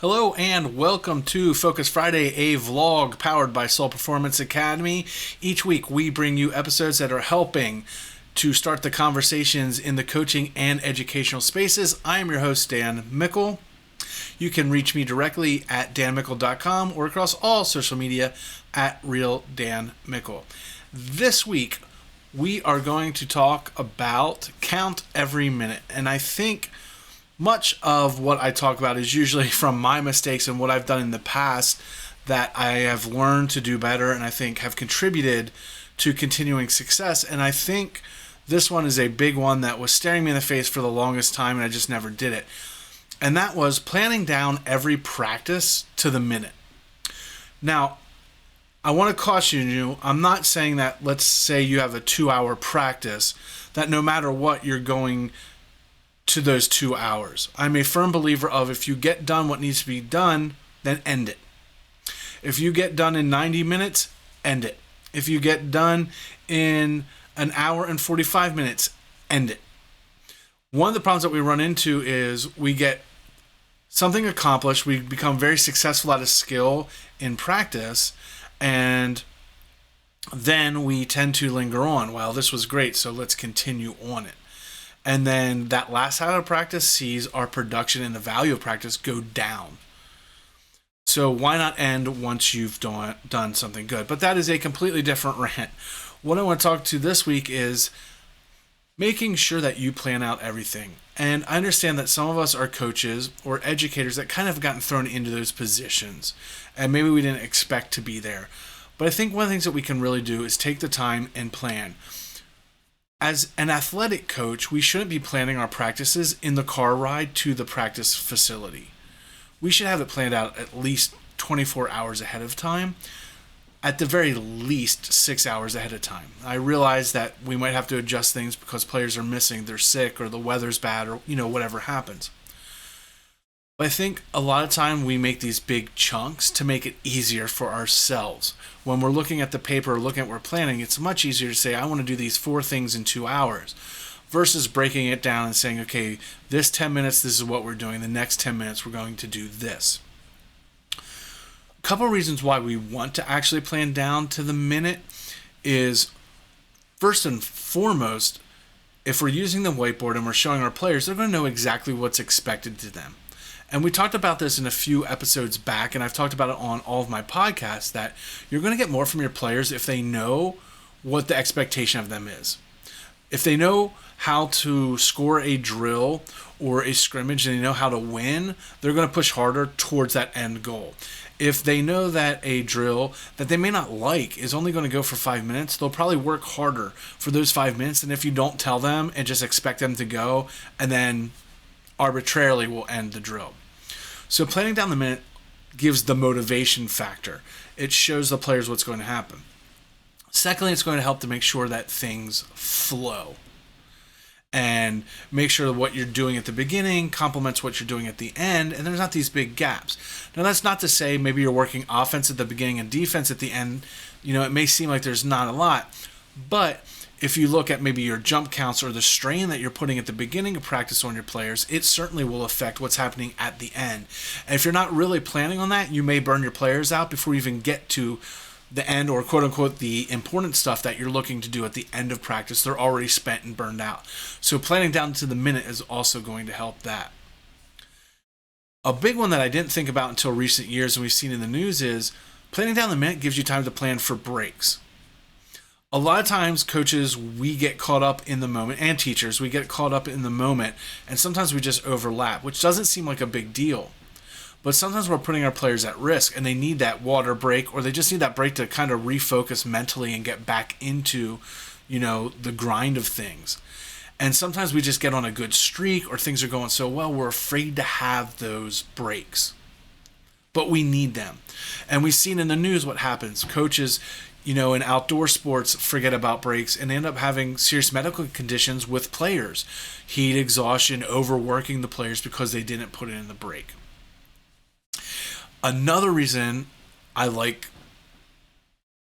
Hello and welcome to Focus Friday, a vlog powered by Soul Performance Academy. Each week we bring you episodes that are helping to start the conversations in the coaching and educational spaces. I am your host, Dan Mickle. You can reach me directly at danmickle.com or across all social media at RealDanMickle. This week we are going to talk about count every minute, and I think much of what I talk about is usually from my mistakes and what I've done in the past that I have learned to do better and I think have contributed to continuing success. And I think this one is a big one that was staring me in the face for the longest time and I just never did it. And that was planning down every practice to the minute. Now, I want to caution you, I'm not saying that, let's say you have a 2-hour practice, that no matter what you're going to those 2 hours. I'm a firm believer of if you get done what needs to be done, then end it. If you get done in 90 minutes, end it. If you get done in an hour and 45 minutes, end it. One of the problems that we run into is we get something accomplished, we become very successful at a skill in practice, and then we tend to linger on. Well, this was great, so let's continue on it. And then that last hour of practice sees our production and the value of practice go down. So why not end once you've done something good? But that is a completely different rant. What I want to talk to this week is making sure that you plan out everything. And I understand that some of us are coaches or educators that kind of gotten thrown into those positions. And maybe we didn't expect to be there. But I think one of the things that we can really do is take the time and plan. As an athletic coach, we shouldn't be planning our practices in the car ride to the practice facility. We should have it planned out at least 24 hours ahead of time, at the very least 6 hours ahead of time. I realize that we might have to adjust things because players are missing, they're sick, or the weather's bad, or whatever happens. But I think a lot of time we make these big chunks to make it easier for ourselves. When we're looking at the paper or looking at what we're planning, it's much easier to say, I want to do these 4 things in 2 hours, versus breaking it down and saying, okay, this 10 minutes, this is what we're doing. The next 10 minutes, we're going to do this. A couple of reasons why we want to actually plan down to the minute is, first and foremost, if we're using the whiteboard and we're showing our players, they're going to know exactly what's expected to them. And we talked about this in a few episodes back, and I've talked about it on all of my podcasts, that you're going to get more from your players if they know what the expectation of them is. If they know how to score a drill or a scrimmage and they know how to win, they're going to push harder towards that end goal. If they know that a drill that they may not like is only going to go for 5 minutes, they'll probably work harder for those 5 minutes than if you don't tell them and just expect them to go and then arbitrarily will end the drill. So planning down the minute gives the motivation factor. It shows the players what's going to happen. Secondly, it's going to help to make sure that things flow and make sure that what you're doing at the beginning complements what you're doing at the end, and there's not these big gaps. Now, that's not to say maybe you're working offense at the beginning and defense at the end. It may seem like there's not a lot, but if you look at maybe your jump counts or the strain that you're putting at the beginning of practice on your players, it certainly will affect what's happening at the end. And if you're not really planning on that, you may burn your players out before you even get to the end, or quote unquote the important stuff that you're looking to do at the end of practice. They're already spent and burned out. So planning down to the minute is also going to help that. A big one that I didn't think about until recent years and we've seen in the news is planning down the minute gives you time to plan for breaks. A lot of times, coaches, we get caught up in the moment, and teachers, we get caught up in the moment, and sometimes we just overlap, which doesn't seem like a big deal. But sometimes we're putting our players at risk, and they need that water break, or they just need that break to kind of refocus mentally and get back into, the grind of things. And sometimes we just get on a good streak, or things are going so well, we're afraid to have those breaks. But we need them. And we've seen in the news what happens. Coaches, in outdoor sports, forget about breaks and end up having serious medical conditions with players. Heat exhaustion, overworking the players because they didn't put in the break. Another reason I like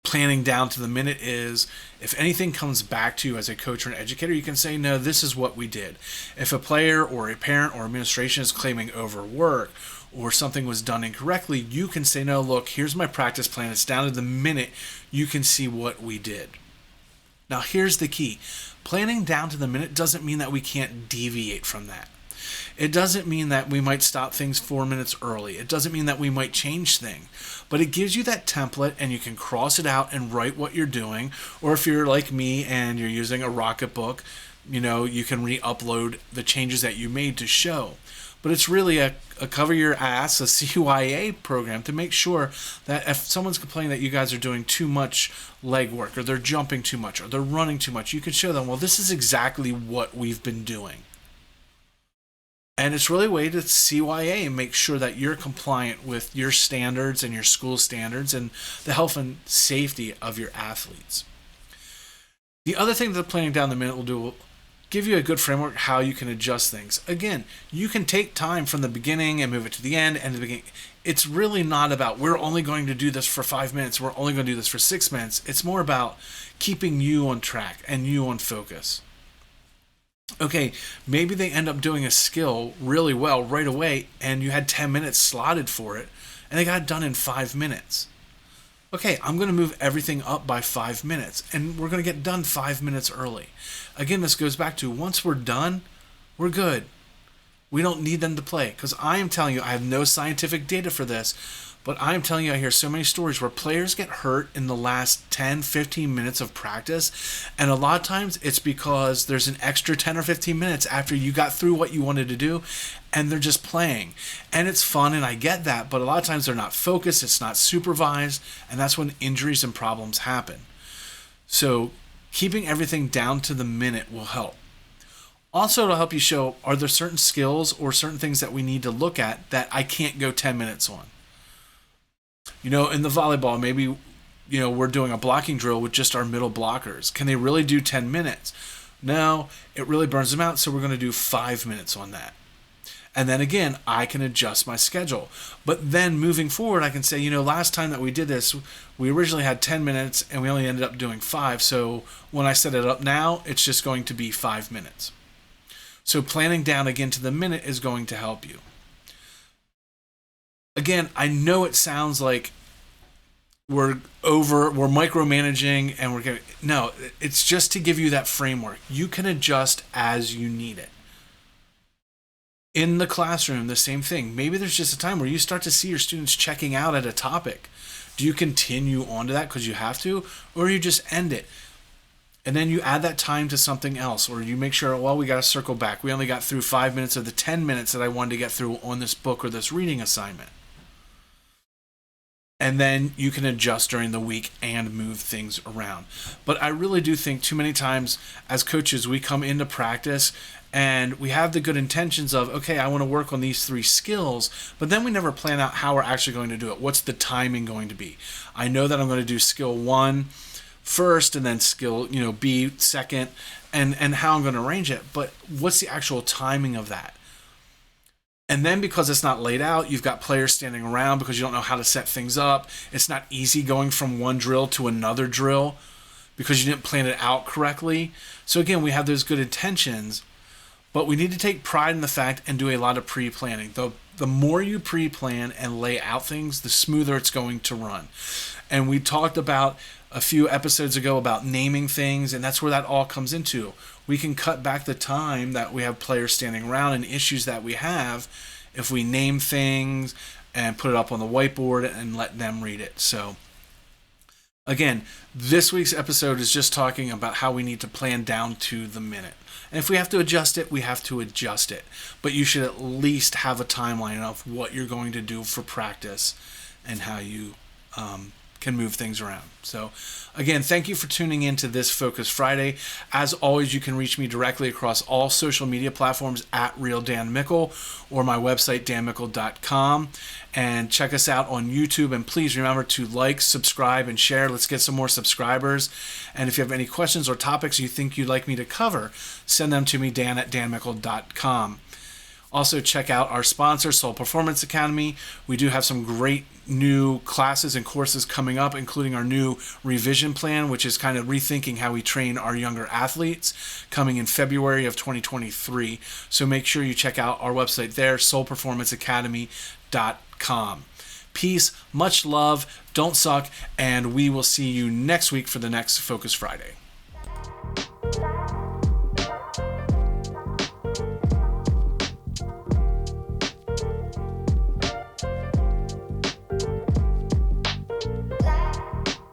planning down to the minute is if anything comes back to you as a coach or an educator, you can say, no, this is what we did. If a player or a parent or administration is claiming overwork or something was done incorrectly, you can say, no, look, here's my practice plan. It's down to the minute. You can see what we did. Now, here's the key. Planning down to the minute doesn't mean that we can't deviate from that. It doesn't mean that we might stop things 4 minutes early. It doesn't mean that we might change things. But it gives you that template, and you can cross it out and write what you're doing. Or if you're like me and you're using a Rocketbook, you can re-upload the changes that you made to show. But it's really a cover your ass, a CYA program to make sure that if someone's complaining that you guys are doing too much legwork, or they're jumping too much, or they're running too much, you can show them, well, this is exactly what we've been doing. And it's really a way to CYA and make sure that you're compliant with your standards and your school standards and the health and safety of your athletes. The other thing that planning down the minute will do will give you a good framework how you can adjust things. Again, you can take time from the beginning and move it to the end and the beginning. It's really not about we're only going to do this for 5 minutes, we're only going to do this for 6 minutes. It's more about keeping you on track and you on focus. Okay, maybe they end up doing a skill really well right away and you had 10 minutes slotted for it and they got it done in 5 minutes. Okay, I'm going to move everything up by 5 minutes, and we're going to get done 5 minutes early. Again, this goes back to once we're done, we're good. We don't need them to play, because I am telling you, I have no scientific data for this, but I am telling you, I hear so many stories where players get hurt in the last 10, 15 minutes of practice, and a lot of times it's because there's an extra 10 or 15 minutes after you got through what you wanted to do, and they're just playing. And it's fun, and I get that, but a lot of times they're not focused, it's not supervised, and that's when injuries and problems happen. So keeping everything down to the minute will help. Also, it'll help you show, are there certain skills or certain things that we need to look at that I can't go 10 minutes on? In the volleyball, maybe, we're doing a blocking drill with just our middle blockers. Can they really do 10 minutes? No, it really burns them out, so we're going to do 5 minutes on that. And then again, I can adjust my schedule. But then moving forward, I can say, last time that we did this, we originally had 10 minutes and we only ended up doing 5. So when I set it up now, it's just going to be 5 minutes. So planning down again to the minute is going to help you. Again, I know it sounds like we're micromanaging and no, it's just to give you that framework. You can adjust as you need it. In the classroom, the same thing. Maybe there's just a time where you start to see your students checking out at a topic. Do you continue on to that because you have to, or you just end it? And then you add that time to something else, or you make sure, we got to circle back. We only got through 5 minutes of the 10 minutes that I wanted to get through on this book or this reading assignment. And then you can adjust during the week and move things around. But I really do think too many times as coaches, we come into practice and we have the good intentions of, okay, I want to work on these 3 skills, but then we never plan out how we're actually going to do it. What's the timing going to be? I know that I'm going to do skill 1 first and then skill, B second, and how I'm going to arrange it. But what's the actual timing of that? And then because it's not laid out, you've got players standing around because you don't know how to set things up. It's not easy going from one drill to another drill because you didn't plan it out correctly. So again, we have those good intentions, but we need to take pride in the fact and do a lot of pre-planning. The more you pre-plan and lay out things, the smoother it's going to run. And we talked about a few episodes ago about naming things, and that's where that all comes into. We can cut back the time that we have players standing around and issues that we have if we name things and put it up on the whiteboard and let them read it. So again, this week's episode is just talking about how we need to plan down to the minute. And if we have to adjust it, we have to adjust it. But you should at least have a timeline of what you're going to do for practice and how you can move things around. So again, thank you for tuning in to this Focus Friday. As always, you can reach me directly across all social media platforms at Real Dan Mickle or my website, danmickle.com. And check us out on YouTube. And please remember to like, subscribe, and share. Let's get some more subscribers. And if you have any questions or topics you think you'd like me to cover, send them to me, dan@danmickle.com. Also, check out our sponsor, Soul Performance Academy. We do have some great new classes and courses coming up, including our new revision plan, which is kind of rethinking how we train our younger athletes, coming in February of 2023. So make sure you check out our website there, soulperformanceacademy.com. Peace, much love, don't suck, and we will see you next week for the next Focus Friday.